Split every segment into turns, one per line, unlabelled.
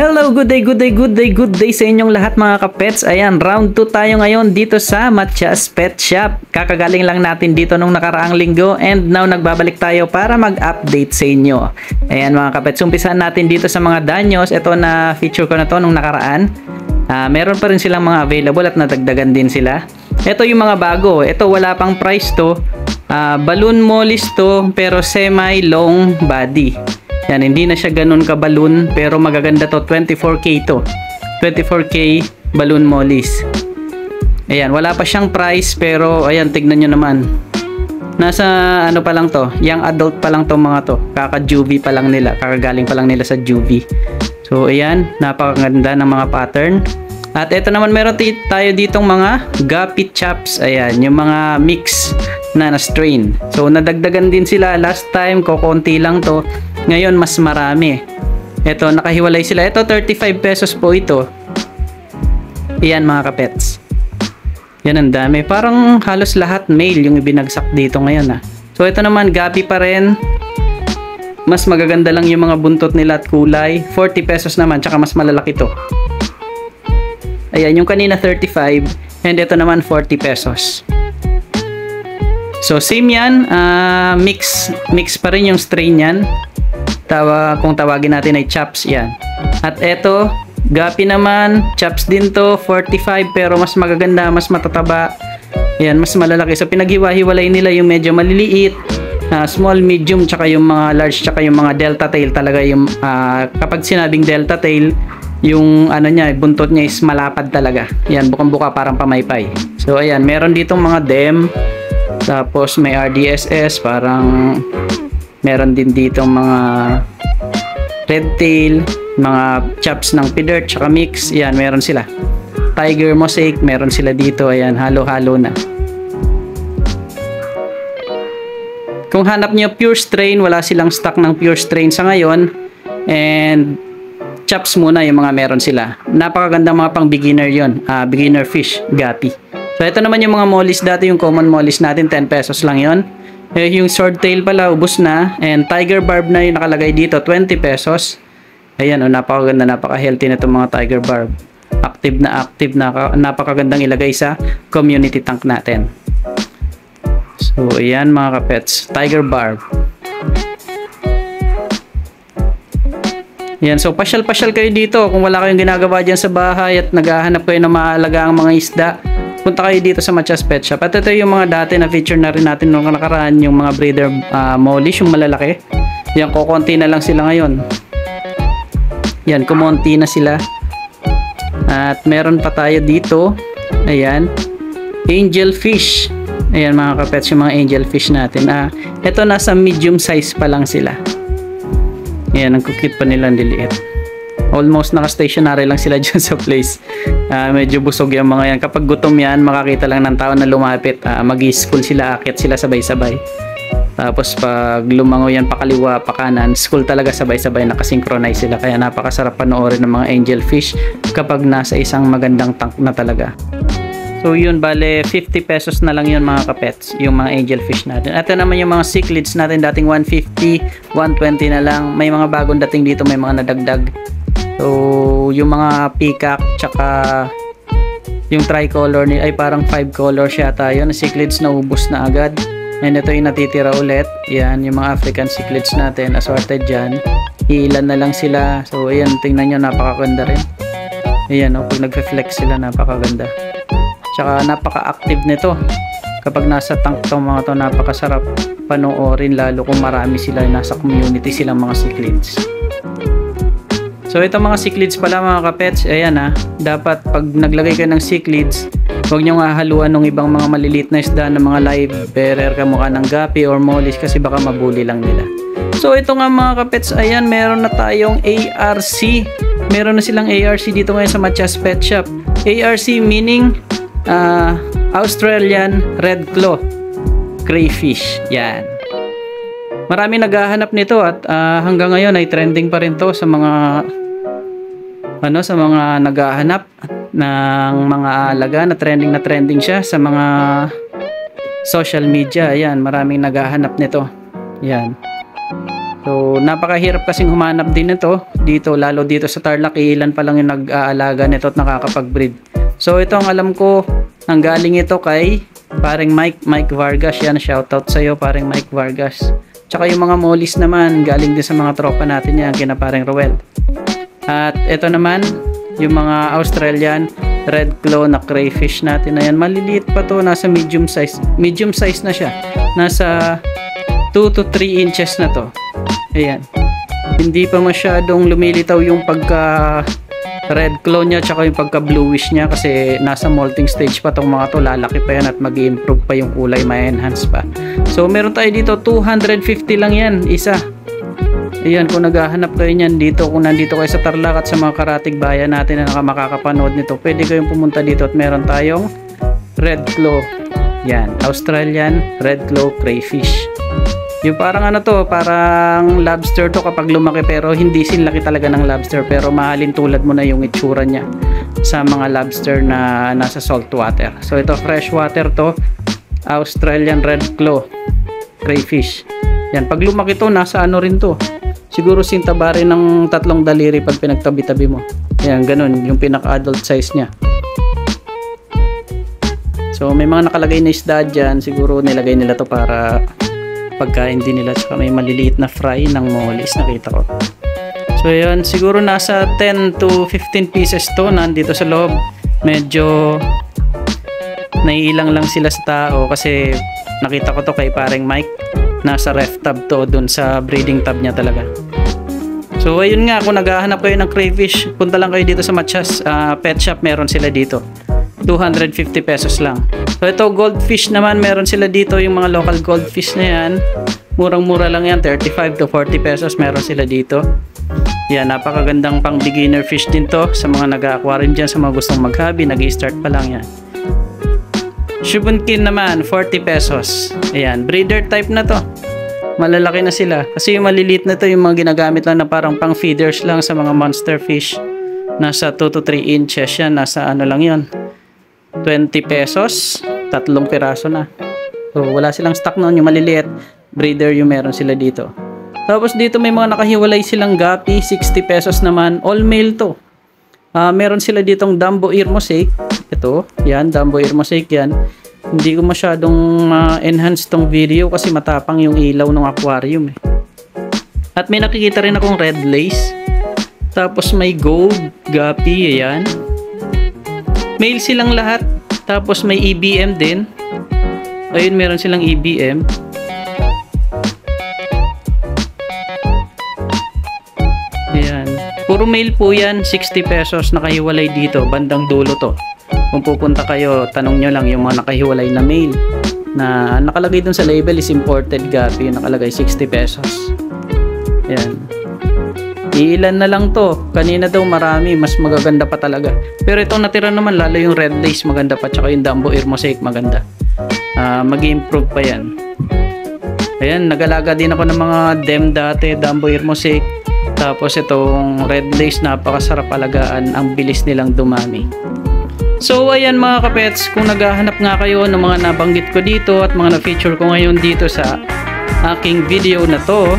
Hello, good day sa inyong lahat mga kapets. Ayan, round 2 tayo ngayon dito sa Matias Pet Shop. Kakagaling lang natin dito nung nakaraang linggo and now nagbabalik tayo para mag-update sa inyo. Ayan mga kapets, umpisahan natin dito sa mga danyos. Ito na feature ko na to nung nakaraan. Meron pa rin silang mga available at nadagdagan din sila. Ito yung mga bago. Ito wala pang price to. Balloon mollies to pero semi-long body. Yan, hindi na siya ganun ka-balloon pero magaganda to. 24K to. 24K balloon mollies. Ayan, wala pa siyang price pero ayan, tignan nyo naman. Nasa ano pa lang to, young adult pa lang to mga to. Kaka-juvie pa lang nila, kakagaling pa lang nila sa juvie. So ayan, napakaganda ng mga pattern. At ito naman meron tayo ditong mga guppy chops. Ayan, yung mga mix na strain. So nadagdagan din sila last time, kokonti lang to. Ngayon mas marami. Ito nakahiwalay sila. Ito 35 pesos po ito. Ayan mga kapets. Yan ang dami. Parang halos lahat male yung ibinagsak dito ngayon . So ito naman guppy pa rin. Mas magaganda lang yung mga buntot nila at kulay. 40 pesos naman, tsaka mas malalaki to. Ayan, yung kanina 35 and ito naman 40 pesos. So same yan, mix pa rin yung strain yan. Kung tawagin natin ay chops yan. At ito, guppy naman, chops din to, 45 pero mas magaganda, mas matataba. Ayan, mas malalaki. So pinaghiwa-hiwalay nila yung medyo maliliit, small, medium, tsaka yung mga large, tsaka yung mga delta tail talaga. Yung kapag sinabing delta tail, yung ano niya, buntot niya is malapad talaga. Yan, bukang-buka parang pamaypay. So ayan, meron ditong mga dem. Tapos may RDSS, parang meron din ditong mga red tail, mga chops ng pidirt, tsaka mix. Yan, meron sila. Tiger mosaic, meron sila dito. Ayan, halo-halo na. Kung hanap niyo pure strain, wala silang stock ng pure strain sa ngayon. And chops muna yung mga meron sila. Napakagandang mga pang beginner yon, beginner fish, guppy. So ito naman yung mga mollies dati, yung common mollies natin, 10 pesos lang yon. Yung swordtail pala, ubos na. And tiger barb na yung nakalagay dito, 20 pesos. Ayan, napakaganda, napaka-healthy na itong mga tiger barb. Active, napakagandang ilagay sa community tank natin. So ayan mga kapets, tiger barb. Yan, so pasyal-pasyal kayo dito kung wala kayong ginagawa dyan sa bahay at naghahanap kayo ng maalagang mga isda. Punta kayo dito sa Matias Pet Shop. At ito yung mga dati na feature na rin natin nung nakaraan, yung mga breeder mollies, yung malalaki. Yan, kukonti na lang sila ngayon. Yan, kumonti na sila. At meron pa tayo dito. Ayan, angel fish. Ayan mga kapets, yung mga angel fish natin. Ito nasa medium size pa lang sila. Ayan, ang cute pa nila, diliit. Almost naka-stationary lang sila dyan sa place. Medyo busog yung mga yan. Kapag gutom yan, makakita lang ng tao na lumapit. Mag-school sila, akit sila sabay-sabay. Tapos pag lumango yan pakaliwa, pakanan, school talaga sabay-sabay, nakasynchronize sila. Kaya napakasarap panoorin ng mga angel fish kapag nasa isang magandang tank na talaga. So yun, bale 50 pesos na lang yun mga kapets, yung mga angel fish natin. Ito naman yung mga cichlids natin, dating 150, 120 na lang. May mga bagong dating dito, may mga nadagdag. So yung mga peacock tsaka yung tricolor ni ay parang 5 colors yata yun. Cichlids na ubos na agad. And ito yung natitira ulit. Yan, yung mga African cichlids natin, assorted dyan. Ilan na lang sila. So ayan, tingnan nyo, napakaganda rin. Ayan, pag nagfe-flex sila, napakaganda. Tsaka napaka-active nito. Kapag nasa tank to mga to, napakasarap panoorin, lalo kung marami sila, nasa community silang mga cichlids. So ito mga cichlids pala mga kapets, ayan dapat pag naglagay kayo ng cichlids, huwag nyo nga haluan ng ibang mga maliliit na isda ng mga live bearer kamukha ng guppy or mollies kasi baka mabuli lang nila. So ito nga mga kapets, ayan, meron na tayong ARC. Meron na silang ARC dito ngayon sa Matias Pet Shop. ARC meaning Australian Red Claw Crayfish. Yan. Marami naghahanap nito at hanggang ngayon ay trending pa rin to sa mga sa mga naghahanap ng mga alaga, na trending siya sa mga social media. Ayan, maraming naghahanap nito. Yan. So napakahirap kasing humanap din ito dito, lalo dito sa Tarlac, ilan pa lang yung nag-aalaga nito at nakakapag-breed. So ito ang alam ko, nanggaling ito kay paring Mike Vargas. Yan, shoutout sa iyo paring Mike Vargas. Tsaka yung mga mollies naman galing din sa mga tropa natin yan, kina paring Roel. At ito naman yung mga Australian red claw na crayfish natin. Ayan, maliliit pa to, nasa medium size na siya, nasa 2 to 3 inches na to. Ayan, hindi pa masyadong lumilitaw yung pagka red claw niya tsaka yung pagka bluish niya, kasi nasa molting stage pa tong mga to. Lalaki pa yan at mag-i-improve pa yung kulay, ma-enhance pa. So meron tayo dito 250 lang yan isa. Ayan, kung naghahanap kayo niyan dito, kung nandito kayo sa Tarlac at sa mga karatig bayan natin na makakapanood nito, pwede kayong pumunta dito at meron tayong red claw. Yan, Australian red claw crayfish. Yung parang ano to, parang lobster to kapag lumaki, pero hindi sinlaki talaga ng lobster, pero mahalin tulad mo na yung itsura niya sa mga lobster na nasa salt water. So ito fresh water to, Australian red claw crayfish. Yan, pag lumaki to, nasa ano rin to, siguro sintaba rin ng 3 daliri pag pinagtabi-tabi mo. Yan, ganun yung pinaka-adult size niya. So may mga nakalagay na isda dyan, siguro nilagay nila to para pagkain din nila. Tsaka may maliliit na fry ng mollies, nakita ko. So yun, siguro nasa 10 to 15 pieces to nandito sa loob. Medyo naiilang lang sila sa tao kasi nakita ko to kay paring Mike, nasa ref tab to, dun sa breeding tab niya talaga. So ayun nga, kung naghahanap kayo ng crayfish, punta lang kayo dito sa Matias Pet Shop, meron sila dito. 250 pesos lang. So ito goldfish naman, meron sila dito, yung mga local goldfish na yan. Murang-mura lang yan, 35 to 40 pesos meron sila dito. Yan, napakagandang pang beginner fish din to sa mga nag-aquarium dyan, sa mga gustong mag-hobby, nag-i-start pa lang yan. Shubunkin naman, 40 pesos. Ayan, breeder type na to. Malalaki na sila. Kasi yung maliliit na to, yung mga ginagamit lang na parang pang feeders lang sa mga monster fish. Nasa 2 to 3 inches yan. Nasa ano lang yon, 20 pesos. 3 piraso na. So, wala silang stock noon. Yung maliliit, breeder yung meron sila dito. Tapos dito may mga nakahiwalay silang guppy. 60 pesos naman. All male to. Meron sila ditong Dumbo ear mosaic. Ito, yan, Dumbo ear mosaic yan. Hindi ko masyadong enhance tong video kasi matapang yung ilaw ng aquarium eh. At may nakikita rin akong red lace. Tapos may gold guppy, ayan. Male silang lahat. Tapos may EBM din. Ayun, meron silang EBM. Ayan. Puro male po yan, 60 pesos nakahiwalay dito, bandang dulo to. Kung pupunta kayo, tanong nyo lang yung mga nakahiwalay na male na nakalagay dun sa label is imported guppy, yung nakalagay 60 pesos. Ayan. Iilan na lang to. Kanina daw marami, mas magaganda pa talaga. Pero itong natira naman, lalo yung red lace maganda pa, tsaka yung Dumbo ear mosaic maganda. Mag-improve pa yan. Ayan, nagalaga din ako ng mga dem dati, Dumbo ear mosaic. Tapos itong red lace, napakasarap alagaan, ang bilis nilang dumami. So ayan mga kapets, kung naghahanap nga kayo ng mga nabanggit ko dito at mga na-feature ko ngayon dito sa aking video na to,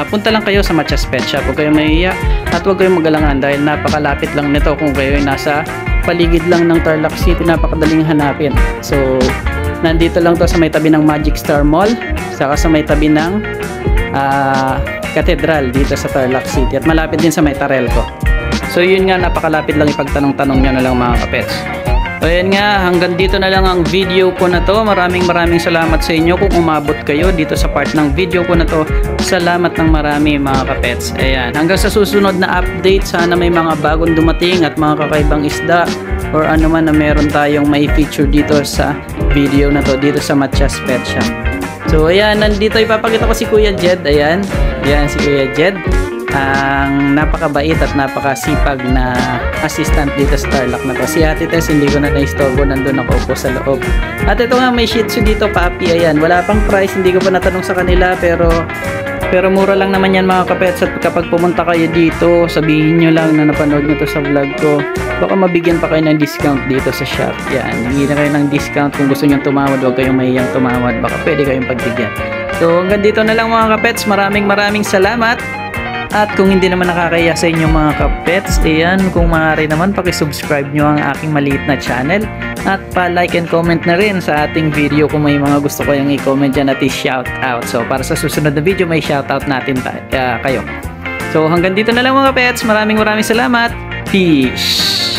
punta lang kayo sa Matias Pet Shop. Huwag kayong mahiya at huwag kayong magalangan dahil napakalapit lang nito. Kung kayo ay nasa paligid lang ng Tarlac City, napakadaling hanapin. So nandito lang to sa may tabi ng Magic Star Mall, saka sa may tabi ng Cathedral dito sa Tarlac City, at malapit din sa may Tarelco. So yun nga, napakalapit lang, ipagtanong-tanong nyo na lang mga kapets. So ayan nga, hanggang dito na lang ang video ko na to. Maraming salamat sa inyo kung umabot kayo dito sa part ng video ko na to. Salamat ng marami mga kapets. Ayan, hanggang sa susunod na update, sana may mga bagong dumating at mga kakaibang isda or ano man na meron tayong may feature dito sa video na to, dito sa Matias Pet Shop. So ayan, nandito ipapakita ko si Kuya Jed. Ayan, ayan si Kuya Jed, ang napakabait at napakasipag na assistant dito sa Tarlac na to. Si Ate Tess, hindi ko na naistorbo, nandun ako po sa loob. At ito nga, may Shih Tzu dito, puppy. Ayan, wala pang price, hindi ko pa natanong sa kanila, pero mura lang naman yan mga kapets. At kapag pumunta kayo dito, sabihin nyo lang na napanood nyo to sa vlog ko, baka mabigyan pa kayo ng discount dito sa shop. Yan, hindi na kayo ng discount. Kung gusto nyo tumawad, huwag kayong mahiyang tumawad, baka pwede kayong pagbigyan. So hanggang dito na lang mga kapets. Maraming salamat. At kung hindi naman nakakaya sa inyo mga kapets, ayan, kung maaari naman paki-subscribe nyo ang aking maliit na channel. At pa-like and comment na rin sa ating video kung may mga gusto kayong i-comment dyan at i-shout out. So para sa susunod na video may shout out natin kayo. So hanggang dito na lang mga kapets. Maraming salamat. Peace!